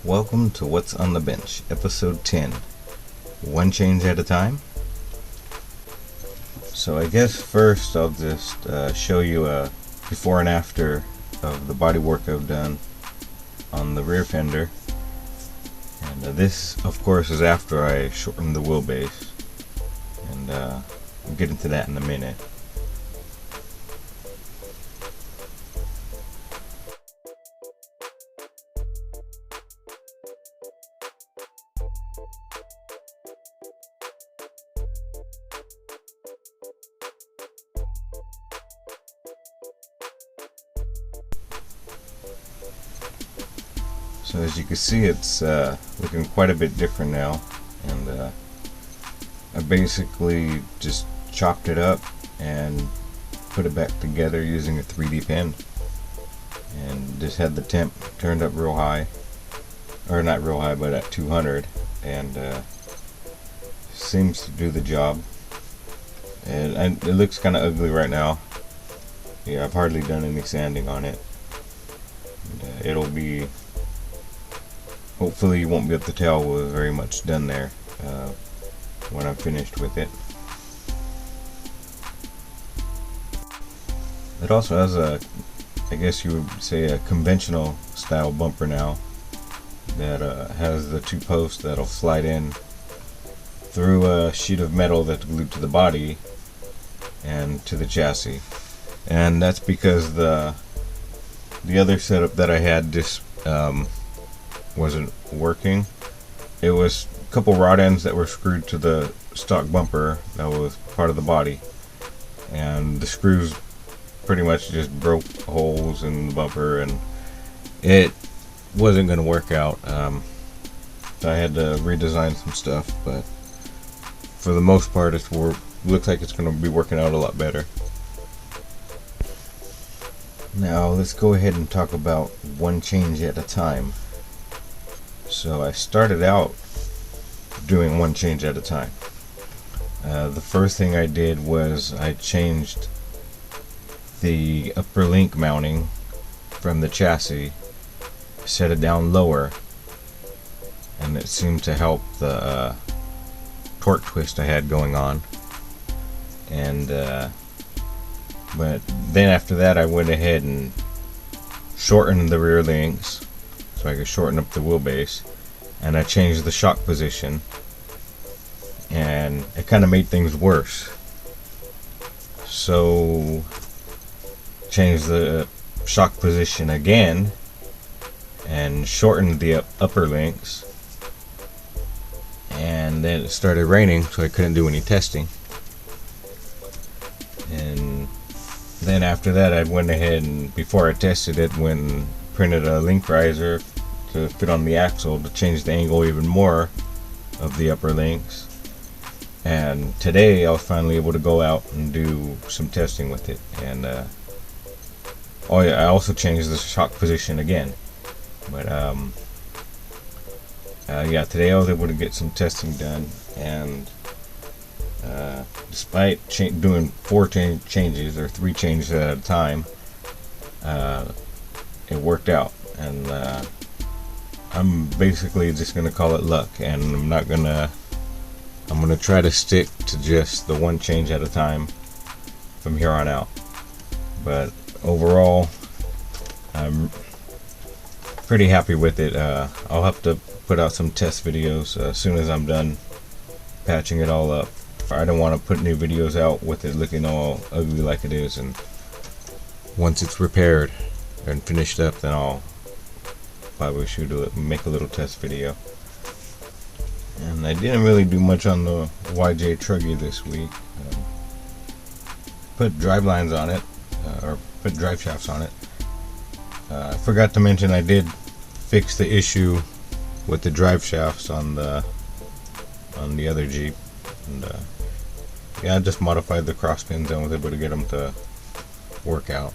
Welcome to What's on the Bench, episode 10. One change at a time. So I guess first I'll just show you a before and after of the body work I've done on the rear fender. And this, of course, is after I shortened the wheelbase. And we'll get into that in a minute. So as you can see, it's looking quite a bit different now, and I basically just chopped it up and put it back together using a 3D pen, and just had the temp turned up real high, or not real high, but at 200, and seems to do the job. And it looks kind of ugly right now. Yeah, I've hardly done any sanding on it. And, it'll be, hopefully you won't be able to tell with very much done there when I'm finished with it. It also has a, I guess you would say, a conventional style bumper now that has the two posts that'll slide in through a sheet of metal that's glued to the body and to the chassis. And that's because the other setup that I had just wasn't working. It was a couple rod ends that were screwed to the stock bumper that was part of the body, and the screws pretty much just broke holes in the bumper, and it wasn't going to work out. So I had to redesign some stuff, but for the most part it looks like it's going to be working out a lot better. Now let's go ahead and talk about one change at a time. So I started out doing one change at a time. The first thing I did was I changed the upper link mounting from the chassis, set it down lower, and it seemed to help the torque twist I had going on. And but then after that I went ahead and shortened the rear links so I could shorten up the wheelbase, and I changed the shock position, and it kind of made things worse. So changed the shock position again and shortened the upper links, and then it started raining, so I couldn't do any testing. And then after that I went ahead and, before I tested it, went and printed a link riser to fit on the axle to change the angle even more of the upper links. And today I was finally able to go out and do some testing with it. And oh yeah, I also changed the shock position again. But yeah, today I was able to get some testing done, and despite doing 4 changes or 3 changes at a time, it worked out. And I'm basically just gonna call it luck, and I'm gonna try to stick to just the one change at a time from here on out. But overall, I'm pretty happy with it. I'll have to put out some test videos as soon as I'm done patching it all up. I don't want to put new videos out with it looking all ugly like it is, and once it's repaired and finished up, then I'll probably make a little test video. And I didn't really do much on the YJ Truggy this week. Put drive lines on it, or put drive shafts on it. I forgot to mention I did fix the issue with the drive shafts on the other Jeep, and yeah, I just modified the cross pins and was able to get them to work out.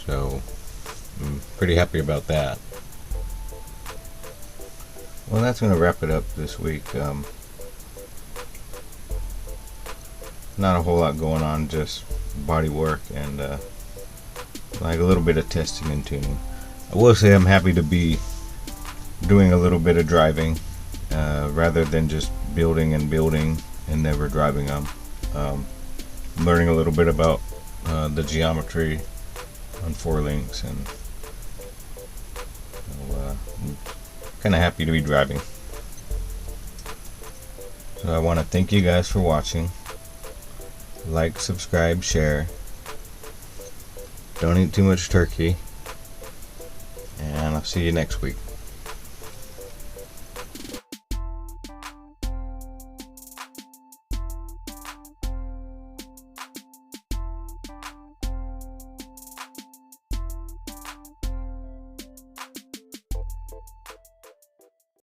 So I'm pretty happy about that. Well, that's going to wrap it up this week. Not a whole lot going on, just body work and like a little bit of testing and tuning. I will say I'm happy to be doing a little bit of driving rather than just building and never driving them. Learning a little bit about the geometry on four links, and I'm kind of happy to be driving. So I want to thank you guys for watching. Like, subscribe, share. Don't eat too much turkey. And I'll see you next week.